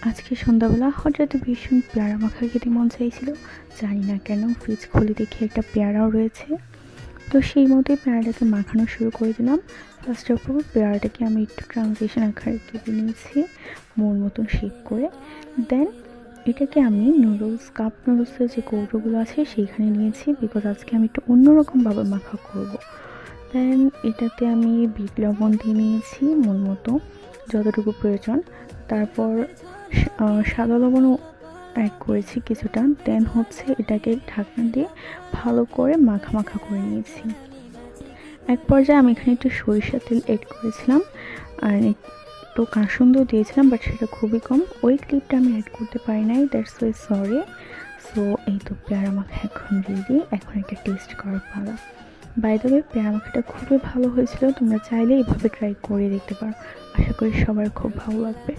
আজকে সন্ধ্যাবেলা হঠাৎ ভীষণ পেয়ারা মাখা খেতে মন চাইছিল। জানি না কেন ফ্রিজ খুলে দেখি একটা পেয়ারাও রয়েছে। তো সেই মতোই পেয়ারাটাকে মাখানো শুরু করে দিলাম। ফার্স্ট অফ অল পেয়ারাটাকে আমি একটু ট্রানজিশন আকারে কেটে নিয়েছি মন মতন শেপ করে। দেন এটাকে আমি কাপ নুডলসের যে কৌটোগুলো আছে সেইখানে নিয়েছি, বিকজ আজকে আমি একটু অন্যরকমভাবে মাখা করব। দেন এটাতে আমি বিট লবণ দিয়ে নিয়েছি মন মতো, যতটুকু প্রয়োজন। তারপর সাদা লবণও অ্যাড করেছি কিছুটা। দেন এটাকে ঢাকনা দিয়ে ভালো করে মাখা মাখা করে নিয়েছি। এক পর্যায়ে আমি এখানে একটু সরিষার তেল অ্যাড করেছিলাম আর একটু কাসুন্দিও দিয়েছিলাম, বাট সেটা খুবই কম। ওই ক্লিপটা আমি অ্যাড করতে পারি নাই, দ্যাটস ওয়াই সরি। সো এই তো পেয়ারা মাখা এখন রেডি। এখন একটা টেস্ট করার পালা। বাই দ্য ওয়ে, পেয়ারা মাখাটা খুবই ভালো হয়েছিল। তোমরা চাইলে এইভাবে ট্রাই করে দেখতে পারো। আশা করি সবার খুব ভালো লাগবে।